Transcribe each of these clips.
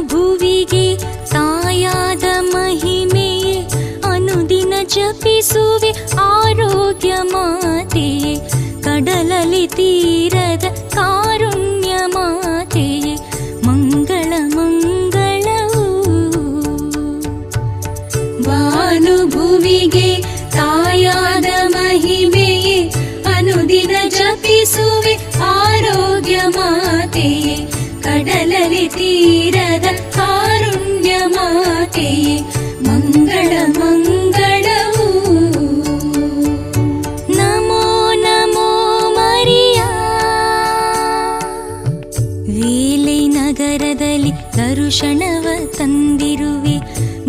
ಭುವಿಗೆ ತಾಯಾದ ಮಹಿಮೆಯೇ ಅನುದಿನ ಜಪಿಸುವೆ ಆರೋಗ್ಯ ಮಾತೆಯೇ ಕಡಲಲಿ ತೀರದ ಕಾರುಣ್ಯ ಮಾತೆಯೇ ಮಂಗಳ ಮಂಗಳವು. ಭಾನುಭುವಿಗೆ ತಾಯಾದ ಮಹಿಮೆಯೇ ಅನುದಿನ ಜಪಿಸುವೆ ಆರೋಗ್ಯ ಮಾತೆಯೇ ಕಡಲಲಿ ತೀರದ ಕಾರುಣ್ಯ ಮಾತೆಯೇ ಮಂಗಳ ಮಂಗಳವು. ನಮೋ ನಮೋ ಮರಿಯಾ. ವೇಲೈ ನಗರದಲ್ಲಿ ದರುಶನವ ತಂದಿರುವೆ,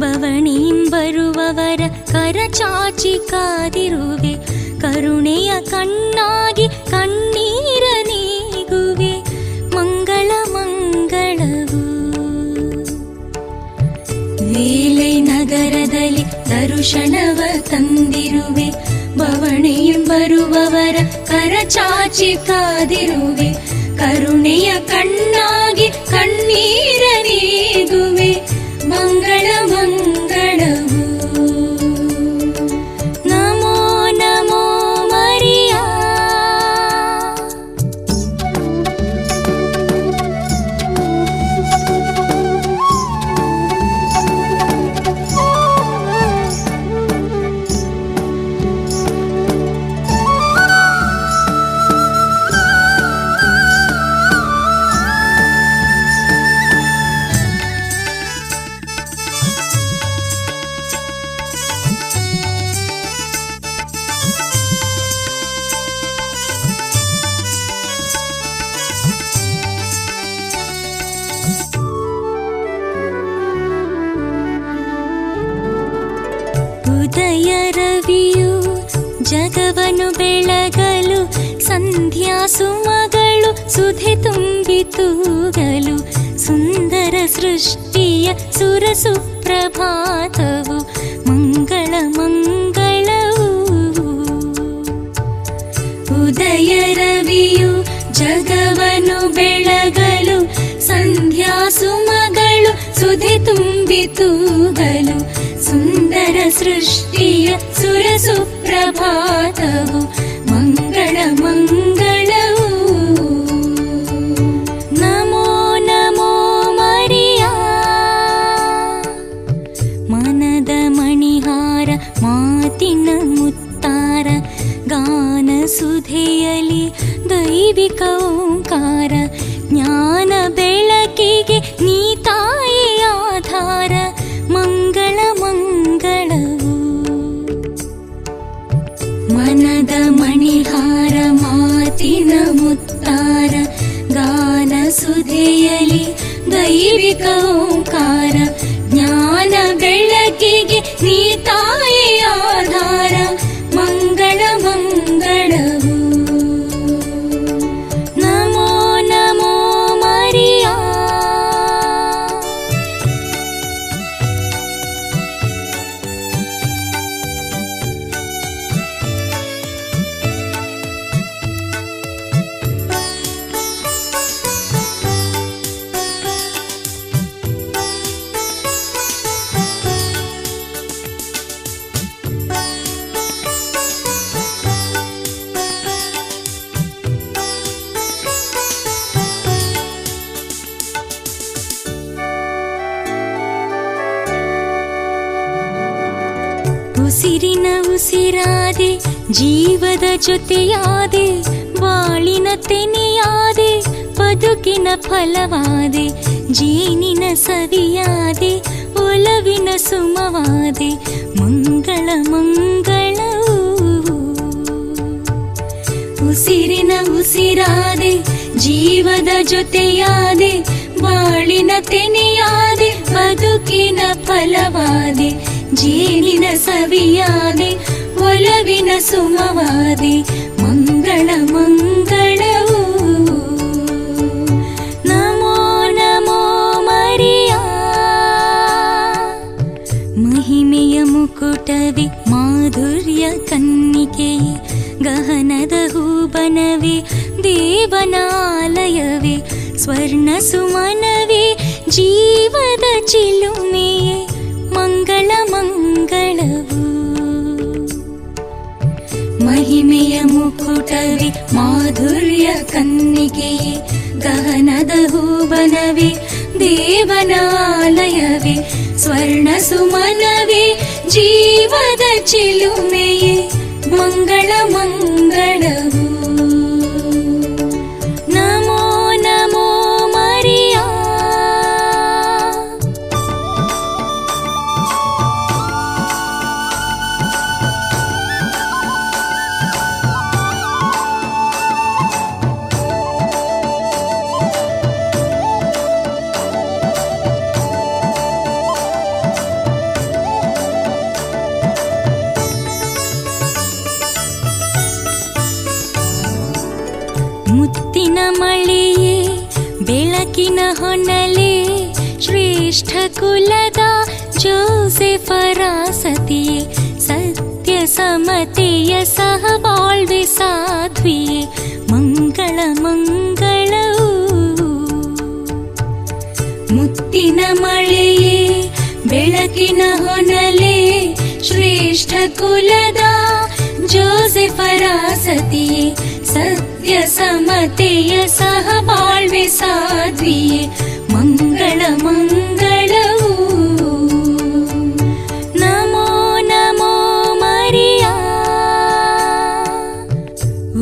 ಬವಣಿಂಬರುವವರ ಕರ ಚಾಚಿ ಕಾದಿರುವೆ, ಕರುಣೆಯ ಕಣ್ಣಾಗಿ ಕಣ್ಣೀರ ನೀಗುವೆ ಮಂಗಳ ಮಂಗಳವು. ವೇಲೈ ನಗರದಲ್ಲಿ ದರುಶನವ ತಂದಿರುವೆ, ಬವಣೆಯೆಂಬರುವವರ ಕರ ಚಾಚಿ ಕಾದಿರುವೆ, ಕರುಣೆಯ ಕಣ್ಣಾಗಿ ಕಣ್ಣೀರ ನೀಗುವೆ ಮಂಗಳ ಮಂಗಳವು. ನಮೋ ನಮೋ ಮರಿಯಾ. ಉದಯ ರವಿಯು ಜಗವನ್ನು ಬೆಳಗಲು, ಸಂಧ್ಯಾ ಸುಮಗಳು ಸುಧೆ ತುಂಬಿ ತೂಗಲು, ಸುಂದರ ಸೃಷ್ಟಿಯ ಸುರ ಸುಪ್ರಭಾತವು ಮಂಗಳ ಮಂಗಳವು. ಉದಯ ರವಿಯು ಜಗವನ್ನು ಬೆಳಗಲು, ಸಂಧ್ಯಾ ಸುಮಗಳು ಸುಧೆ ತುಂಬಿ ತೂಗಲು, ಸುಂದರ ಸೃಷ್ಟಿಯ ಸುರ ಸುಪ್ರಭಾತವು ಮಂಗಳ ಮಂಗಳವು. ನಮೋ ನಮೋ ಮರಿಯಾ. ಮನದ ಮಣಿಹಾರ ಮಾತಿನ ಮುತ್ತಾರ, ಗಾನ ಸುಧೆಯಲಿ ದೈವಿಕ ಓಂಕಾರ, ಜ್ಞಾನ ಬೆಳಕಿಗೆ ನೀ ತಾಯೇ ಆಧಾರ ಮಂಗಳ ಮಂಗಳವು. ಮನದ ಮಣಿಹಾರ ಮಾತಿನ ಮುತ್ತಾರ, ಗಾನ ಸುಧೆಯಲಿ ದೈವಿಕ ಓಂಕಾರ, ಜ್ಞಾನ ಬೆಳಕಿಗೆ ನೀ ತಾಯೇ ಆಧಾರ ಮಂಗಳ ಮಂಗಳವು. ನಮೋ ನಮೋ ಮರಿಯಾ. ಉಸಿರಿನ ಉಸಿರಾದೆ, ಜೀವದ ಜೊತೆಯಾದೆ, ಬಾಳಿನ ತೆನೆಯಾದೆ, ಬದುಕಿನ ಫಲವಾದೆ, ಜೇನಿನ ಸವಿಯಾದೆ, ಒಲವಿನ ಸುಮವಾದೆ ಮಂಗಳ ಮಂಗಳವು. ಉಸಿರಿನ ಉಸಿರಾದೆ, ಜೀವದ ಜೊತೆಯಾದೆ, ಬಾಳಿನ ತೆನೆಯಾದೆ, ಬದುಕಿನ ಫಲವಾದೆ, ಜೇನಿನ ಸವಿಯಾದೆ, ಒಲವಿನ ಸುಮವಾದೆ ಮಂಗಳ ಮಂಗಳವು. ನಮೋ ನಮೋ ಮರಿಯಾ. ಮಹಿಮೆಯ ಮುಕುಟವೇ, ಮಾಧುರ್ಯ ಕನ್ನಿಕೆಯೇ, ಗಹನದ ಹೂಬನವೇ, ದೇವನಾಲಯವೇ, ಸ್ವರ್ಣ ಸುಮನವೇ, ಜೀವದ ಚಿಲುಮೆಯೇ ಮಂಗಳ ಮಂಗಳವು. ಮಹಿಮೆಯ ಮುಕುಟವೇ ಮಾಧುರ್ಯ ಕನ್ನಿಕೆಯೇ ಗಹನದ ಹೂಬನವೇ ದೇವನಾಲಯವೇ ಸ್ವರ್ಣ ಸುಮನವೇ ಜೀವದ ಚಿಲುಮೆಯೇ ಮಂಗಳ ಮಂಗಳವು. ನಮೋ ನಮೋ ಮರಿಯಾ. ಮುತ್ತಿನ ಮಳೆಯೇ ಬೆಳಕಿನ ಹೊನಲೆ ಶ್ರೇಷ್ಠ ಕುಲದ ಜೋಸೆಫರ ಸತಿಯೇ ಸತ್ಯ ಸಮತೆಯ ಸಹಬಾಳ್ವೆ ಸಾಧ್ವಿಯೇ ಮಂಗಳ ಮಂಗಳವು. ಮುತ್ತಿನ ಮಳೆಯೇ ಬೆಳಕಿನ ಹೊನಲೆ ಶ್ರೇಷ್ಠ ಕುಲದ ಜೋಸೆಫರ ಸತಿಯೇ ಸತ್ಯ ಸಮತೆಯ ಸಹಬಾಳ್ವೆ ಸಾಧ್ವಿಯೇ ಮಂಗಳ ಮಂಗಳವು. ನಮೋ ನಮೋ ಮರಿಯಾ.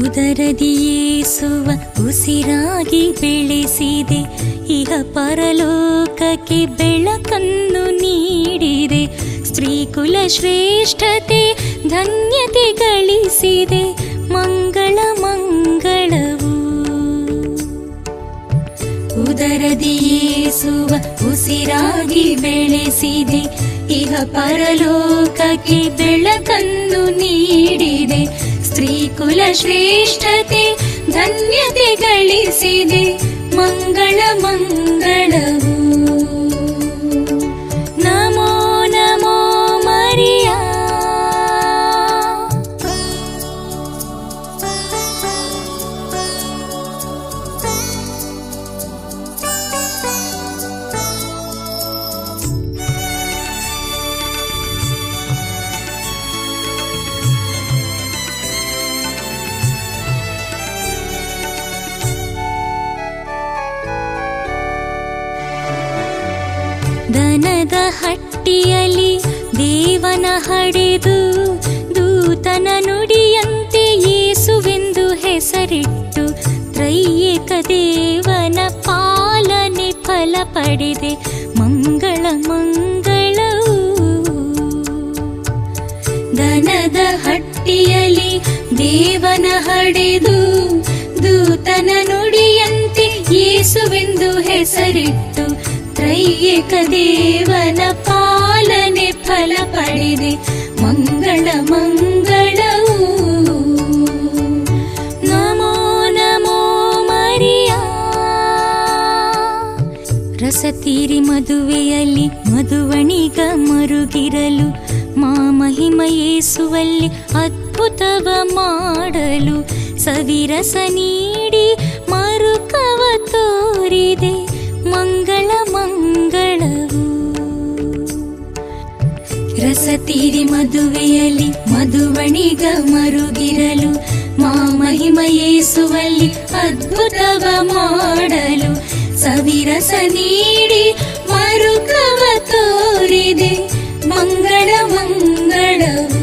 ಉದರದಿ ಯೇಸುವ ಉಸಿರಾಗಿ ಬೆಳೆಸಿದೆ, ಇಹ ಪರಲೋಕಕ್ಕೆ ಬೆಳಕನ್ನು ನೀಡಿದೆ. ಸ್ತ್ರೀಕುಲ ಶ್ರೇಷ್ಠತೆ ಧನ್ಯತೆ ಗಳಿಸಿದೆ ಮಂಗಳ ಮಂಗಳವು. ಉದರದಿ ಯೇಸುವ ಉಸಿರಾಗಿ ಬೆಳೆಸಿದೆ, ಇಹ ಪರಲೋಕಕ್ಕೆ ಬೆಳಕನ್ನು ನೀಡಿದೆ. ಸ್ತ್ರೀಕುಲ ಶ್ರೇಷ್ಠತೆ ಧನ್ಯತೆ ಗಳಿಸಿದೆ ಮಂಗಳ ಮಂಗಳವು. ನಮೋ ನಮೋ ಮರಿಯಾ. ದನದ ಹಟ್ಟಿಯಲ್ಲಿ ದೇವನ ಹಡೆದು ದೂತನ ನುಡಿಯಂತೆ ಯೇಸುವೆಂದು ಹೆಸರಿಟ್ಟು ತ್ರೈಯೇಕ ದೇವನ ಪಾಲನೆ ಫಲ ಪಡೆದೆ ಮಂಗಳ ಮಂಗಳವು. ದನದ ಹಟ್ಟಿಯಲ್ಲಿ ದೇವನ ಹಡೆದು ದೂತನ ನುಡಿಯಂತೆ ಯೇಸುವೆಂದು ಹೆಸರಿಟ್ಟು ತ್ರೈಯೇಕ ದೇವನ ಪಾಲನೆ ಫಲ ಪಡೆದೆ ಮಂಗಳ ಮಂಗಳವು. ನಮೋ ನಮೋ ಮರಿಯಾ. ರಸತೀರಿ ಮದುವೆಯಲ್ಲಿ ಮಧುವಣಿಗ ಮರುಗಿರಲು ಮಹಿಮ ಯೇಸುವಲ್ಲಿ ಅದ್ಭುತವ ಮಾಡಲು ಸವಿರಸ ನೀಡಿ ಮರುಕವ ತೋರಿದೆ ಮಂಗಳ ಮಂಗಳವು. ರಸತೀರಿ ಮದುವೆಯಲ್ಲಿ ಮಧುವಣಿಗ ಮರುಗಿರಲು ಮಹಿಮ ಯೇಸುವಲ್ಲಿ ಅದ್ಭುತವ ಮಾಡಲು ಸವಿರಸ ನೀಡಿ ಮರುಕವ ತೋರಿದೆ ಮಂಗಳ ಮಂಗಳವು.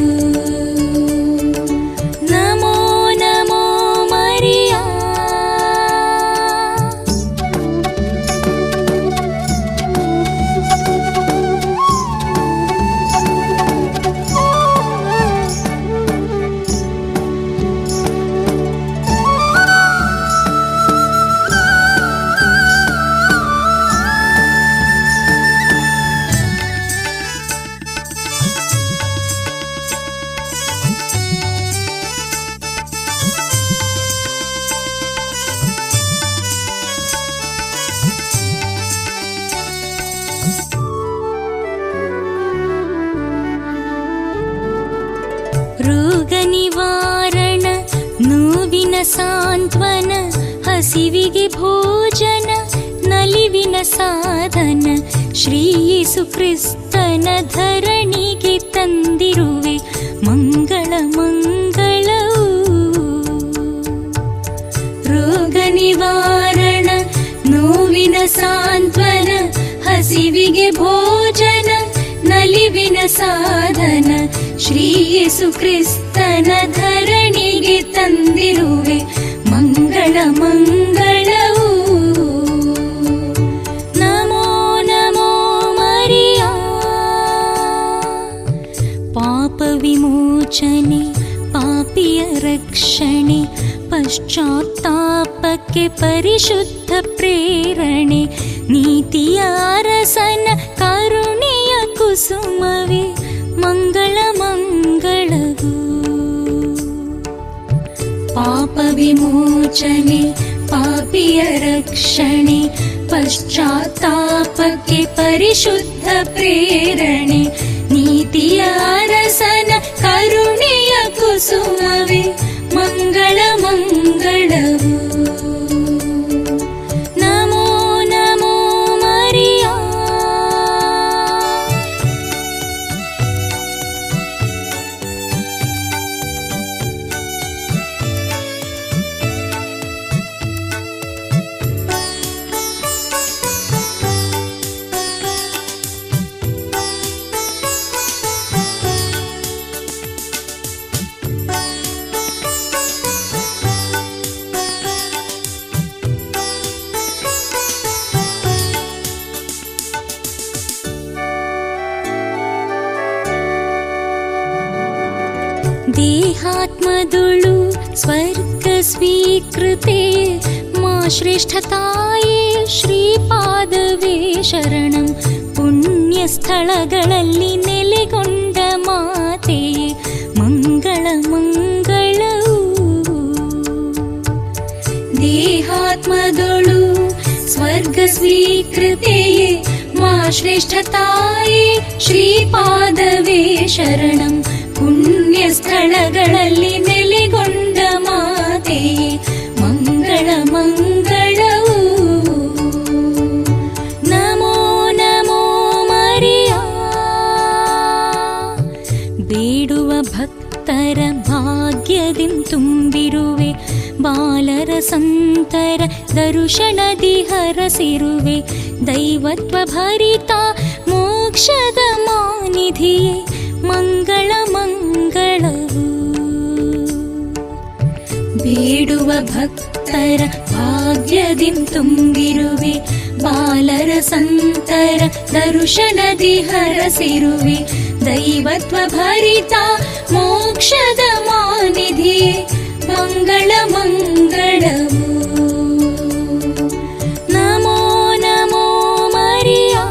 ನಮೋ ನಮೋ ಮರಿಯಾ. ರೋಗ ನಿವಾರಣ ನೋವಿನ ಸಾಂತ್ವನ ಹಸಿವಿಗೆ ಭೋಜನ ನಲಿವಿಗೆ ನಲಿವಿನ ಸಾಧನ ಶ್ರೀ ಯೇಸು ಕ್ರಿಸ್ತನ ಧರಣಿಗೆ ತಂದಿರುವೆ ಮಂಗಳ ಮಂಗಳವು. ರೋಗ ನಿವಾರಣ ನೋವಿನ ಸಾಂತ್ವನ ಹಸಿವಿಗೆ ಭೋಜನ ನಲಿವಿನ ಸಾಧನ ಶ್ರೀ ಯೇಸು ಕ್ರಿಸ್ತನ ಧರಣಿಗೆ ತಂದಿರುವೆ ಮಂಗಳ ಮಂಗಳವು. ನಮೋ ನಮೋ ಮರಿಯಾ. ಪಾಪ ವಿಮೋಚನೆ ಪಾಪಿಯ ರಕ್ಷಣೆ ಪಶ್ಚಾತ್ತಾಪಕ್ಕೆ ಪರಿಶುದ್ಧ ಪ್ರೇರಣೆ ನೀತಿಯ ಅರಸನ ಕರುಣೆಯ ಕುಸುಮವೇ ಮಂಗಳ ಮಂಗಳವು. ಪಾಪ ವಿಮೋಚನೆ ಪಾಪಿಯ ರಕ್ಷಣೆ ಪಶ್ಚಾತ್ತಾಪಕ್ಕೆ ಪರಿಶುದ್ಧ ಪ್ರೇರಣೆ ನೀತಿಯ ಅರಸನ ಕರುಣೆಯ ಕುಸುಮವೇ ಮಂಗಳ ಮಂಗಳವು. ನಮೋ ನಮೋ ಮರಿಯಾ. ದೇಹಾತ್ಮದುಳು ಸ್ವರ್ಗ ಸ್ವೀಕೃತೆ ಮಾ ಶ್ರೇಷ್ಠತಾಯೇ ಶ್ರೀಪಾದವೇ ಶರಣಂ. ಪುಣ್ಯ ಸ್ಥಳಗಳಲ್ಲಿ ನೆಲೆಗೊಂಡ ಮಾತೆಯೇ ಮಂಗಳ ಮಂಗಳವು. ದೇಹಾತ್ಮದೊಳು ಸ್ವರ್ಗ ಸ್ವೀಕೃತೆಯೇ ಮಾ ಶ್ರೇಷ್ಠತಾಯೇ ಶ್ರೀಪಾದವೇ ಶರಣಂ. ಪುಣ್ಯ ಸ್ಥಳಗಳಲ್ಲಿ ನೆಲೆಗೊಂಡ ಮಾತೆಯೇ ಮಂಗಳ ಮಂಗಳವು. ನಮೋ ನಮೋ ಮರಿಯಾ. ಬೇಡುವ ಭಕ್ತರ ಭಾಗ್ಯದಿಂ ತುಂಬಿರುವೆ ಬಾಲರ ಸಂತರ ದರುಶನದಿ ಹರಸಿರುವೆ ದೈವತ್ವ ಭರಿತ ಮೋಕ್ಷದ ಮಾನಿಧಿಯೇ ಮಂಗಳ ಮಂಗಳವು. ಬೇಡುವ ಭಕ್ತರ ಭಾಗ್ಯದಿಂ ತುಂಬಿರುವೆ ಬಾಲರ ಸಂತರ ದರುಶನದಿ ಹರಸಿರುವೆ ದೈವತ್ವ ಭರಿತ ಮೋಕ್ಷದ ಮಾನಿಧಿಯೇ ಮಂಗಳ ಮಂಗಳವು. ನಮೋ ನಮೋ ಮರಿಯಾ.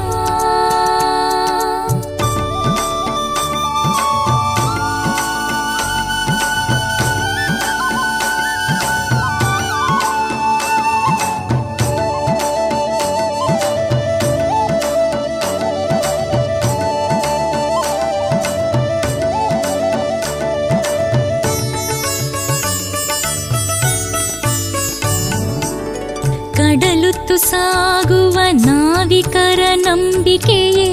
ಕಡಲುತ್ತು ಸಾಗುವ ನಾವಿಕರ ನಂಬಿಕೆಯೇ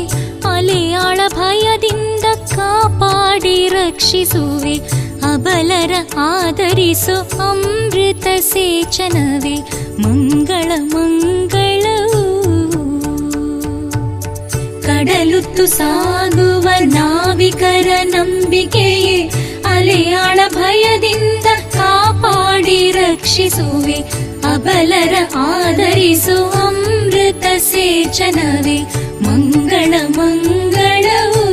ಅಲೆಯಾಳ ಭಯದಿಂದ ಕಾಪಾಡಿ ರಕ್ಷಿಸುವೆ ಅಬಲರ ಆದರಿಸೋ ಅಮೃತ ಸೇಚನವೇ ಮಂಗಳ ಮಂಗಳವು. ಕಡಲುತ್ತು ಸಾಗುವ ನಾವಿಕರ ನಂಬಿಕೆಯೇ ಅಲೆಯಾಳ ಭಯದಿಂದ ಕಾಪಾಡಿ ರಕ್ಷಿಸುವೆ ಅಬಲರ ಆದರಿಸೋ ಅಮೃತ ಸೇಚನವೇ ಮಂಗಳ ಮಂಗಳವು.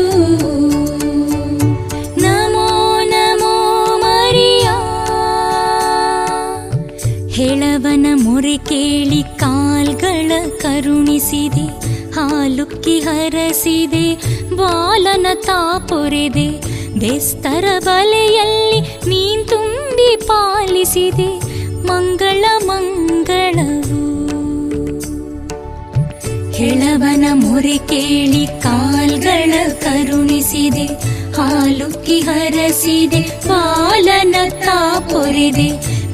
ನಮೋ ನಮೋ ಮರಿಯಾ. ಹೆಳವನ ಮೊರೆ ಕೇಳಿ ಕಾಲ್ಗಳ ಕರುಣಿಸಿದೆ ಹಾಲುಕ್ಕಿ ಹರಸಿದೆ ಬಾಲನ ತಾಪೊರೆದೆ ಬೆಸ್ತರ ಬಲೆಯಲ್ಲಿ ನೀನ್ ತುಂಬಿ ಪಾಲಿಸಿದೆ ಮಂಗಳ ಮಂಗಳವು. ಹೆಳವನ ಮೊರೆ ಕೇಳಿ ಕಾಲ್ಗಳ ಕರುಣಿಸಿದೆ ಹಾಲುಕ್ಕಿ ಹರಸಿದೆ ಬಾಲನ ತಾಪೊರೆದೆ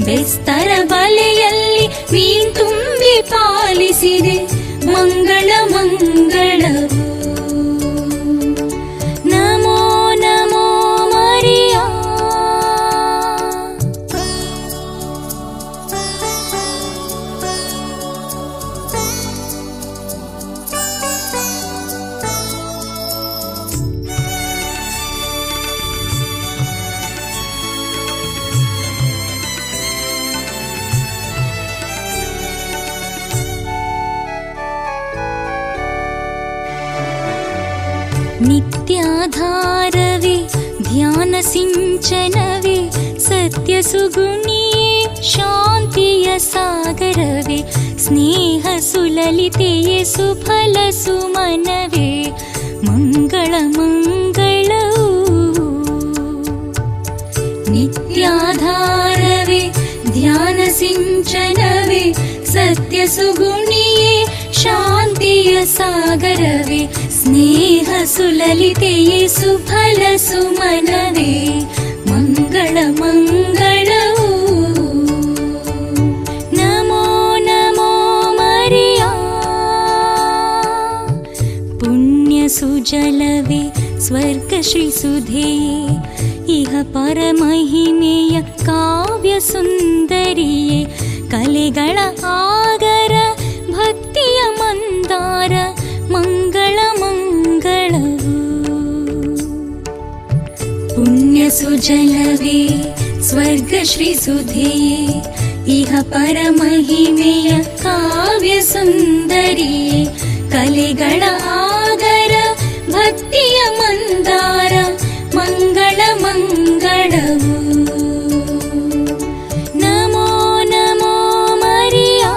ಬೆಸ್ತರ ಬಲೆಯಲ್ಲಿ ನೀನ್ ತುಂಬಿ ಪಾಲಿಸಿದೆ ಮಂಗಳ ಮಂಗಳವು. ನಮೋ ನಮೋ ಮರಿಯಾ. ನಿತ್ಯಾಧಾರವೇ ಧ್ಯಾನ ಸಿಂಚನವೇ ಸತ್ಯ ಸುಗುಣಿಯೇ ಶಾಂತಿಯ ಸಾಗರವೇ ಸ್ನೇಹ ಸುಲಲಿತೆಯೇ ಸುಫಲ ಸುಮನವೇ ಮಂಗಳ ಮಂಗಳವು. ನಿತ್ಯಾಧಾರವೇ ಧ್ಯಾನ ಸಿಂಚನವೇ ಸತ್ಯ ಸುಗುಣಿಯೇ ಶಾಂತಿಯ ಸಾಗರವೇ ಸ್ನೇಹ ಸುಲಲಿತೆಯೇ ಸುಫಲ ಸುಮನವೇ ಮಂಗಳ ಮಂಗಳವು. ನಮೋ ನಮೋ ಮರಿಯಾ. ಪುಣ್ಯ ಸುಜಲವೇ ಸ್ವರ್ಗ ಶ್ರೀ ಸುಧೆಯೇ ಇಹ ಪರಮಹಿಮೆಯ ಕಾವ್ಯ ಸುಂದರಿಯೇ ಕಲೆಗಳ ಆಗರ ಭಕ್ತಿಯ ಮಂದಾರ ಮಂಗಳ ಮಂಗಳವು. ಪುಣ್ಯ ಸುಜಲವೇ ಸ್ವರ್ಗ ಶ್ರೀ ಸುಧೆಯೇ ಇಹ ಪರಮಹಿಮೆಯ ಕಾವ್ಯ ಸುಂದರಿಯೇ ಕಲೆಗಳ ಆಗರ ಭಕ್ತಿಯ ಮಂದಾರ ಮಂಗಳ ಮಂಗಳವು. ನಮೋ ನಮೋ ಮರಿಯಾ.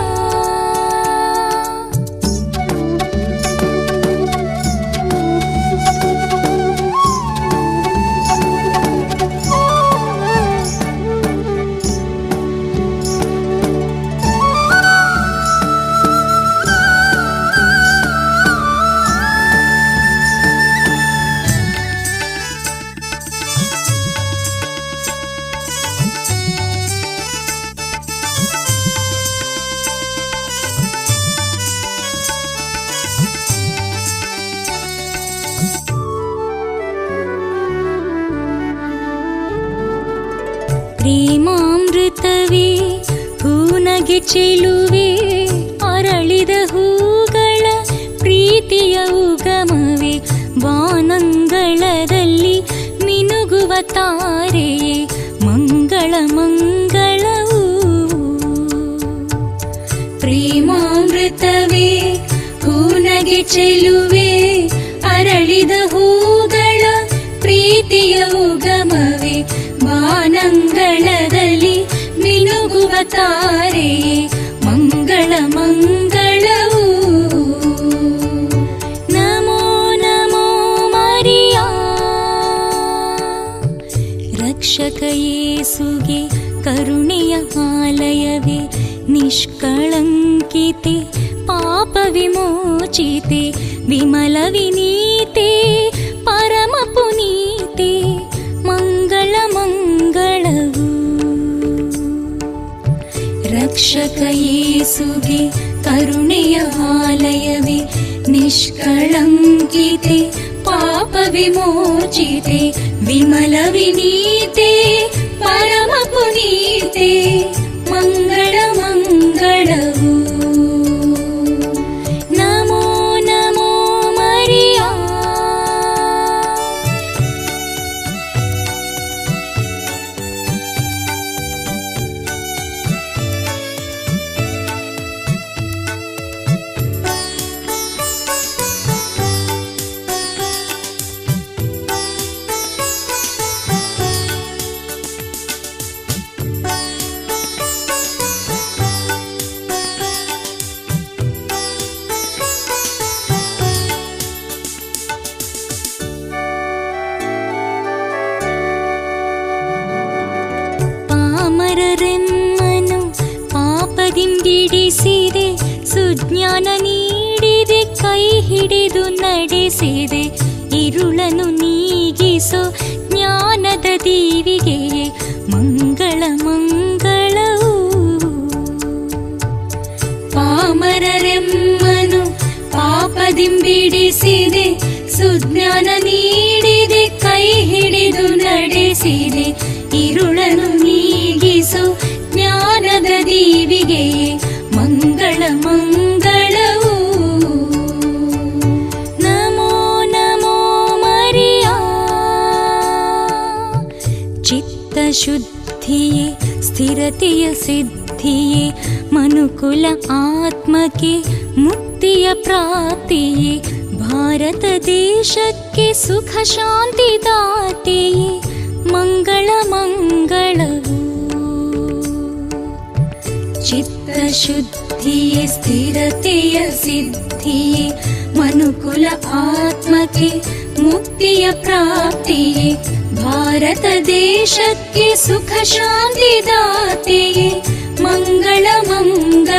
ಪ್ರೇಮಾಮೃತವೇ ಹೂನಗೆ ಚೆಲುವೆ ಅರಳಿದ ಹೂಗಳ ಪ್ರೀತಿಯ ಉಗಮವೇ ವಾನಂಗಳದಲ್ಲಿ ಮಿನುಗುವ ತಾರೆಯೇ ಮಂಗಳ ಮಂಗಳವು. ಪ್ರೇಮಾಮೃತವೇ ಹೂನಗೆ ಚೆಲುವೆ ಅರಳಿದ ಹೂಗಳ ಪ್ರೀತಿಯ ಉಗಮವೇ ವಾನಂಗಳದಲ್ಲಿ ಮಿನುಗುವ ತಾರೆಯೇ ಮಂಗಳ ಮಂಗಳವು. ನಮೋ ನಮೋ ಮರಿಯಾ. ರಕ್ಷಕ ಯೇಸುಗೆ ಕರುಣೆಯ ಆಲಯವೇ ನಿಷ್ಕಳಂಕಿತೆ ಪಾಪ ವಿಮೋಚಿತೆ ವಿಮಲ ವಿನೀತೆ ಪರಮ ಪುನೀತೆ ಮಂಗಳ ಮಂಗಳವು. ರಕ್ಷಕ ಯೇಸುಗೆ ಕರುಣೆಯ ಆಲಯವೇ ನಿಷ್ಕಳಂಕಿತೆ ಪಾಪ ವಿಮೋಚಿತೆ ವಿಮಲ ವಿನೀತೆ ಪರಮ ಪುನೀತೆ ಮಂಗಳ ಮಂಗಳವು. ನಮೋ ನಮೋ ಮರಿಯಾ. ಪಾಮರರೆಮ್ಮನು ಪಾಪದಿಂದಿಡಿಸಿದೆ ಸುಜ್ಞಾನ ನೀಡಿದೆ ಕೈ ಹಿಡಿದು ನಡೆಸಿದೆ ഇരുളನು ನೀಗಿಸೋ ಜ್ಞಾನದ ದೀವಿಗೆಯೇ ಮಂಗಳ ಮಂಗಳವು. ಪಾಮರರೆಮ್ಮನು ಪಾಪದಿಂಬಿಡಿಸಿದೆ, ಸುಜ್ಞಾನ ನೀಡಿದೆ, ಕೈ ಹಿಡಿದು ನಡೆಸಿದೆ. ഇരുളನು ನೀಗಿಸು ಜ್ಞಾನದ ದೀವಿಗೆಯೇ ಮಂಗಳ ಮಂಗಳವು. ನಮೋ ನಮೋ ಮರಿಯಾ. ಚಿತ್ತಶುದ್ಧಿಯೇ ಸ್ಥಿರತೆಯ ಸಿದ್ಧಿಯೇ, ಮನುಕುಲ ಆತ್ಮಕ್ಕೆ ಮುಕ್ತಿಯ ಪ್ರಾಪ್ತಿಯೇ, ಭಾರತ ದೇಶಕ್ಕೆ ಸುಖ ಶಾಂತಿ ದಾತೆಯೇ ಮಂಗಳ ಮಂಗಳವು. ಚಿತ್ತಶುದ್ಧಿಯೇ ಸ್ಥಿರತೆಯ ಸಿದ್ಧಿಯೇ, ಮನುಕುಲ ಆತ್ಮಕ್ಕೆ ಮುಕ್ತಿಯ ಪ್ರಾಪ್ತಿಯೇ, ಭಾರತ ದೇಶಕ್ಕೆ ಸುಖ ಶಾಂತಿ ದಾತೆಯೇ ಮಂಗಳ ಮಂಗಳ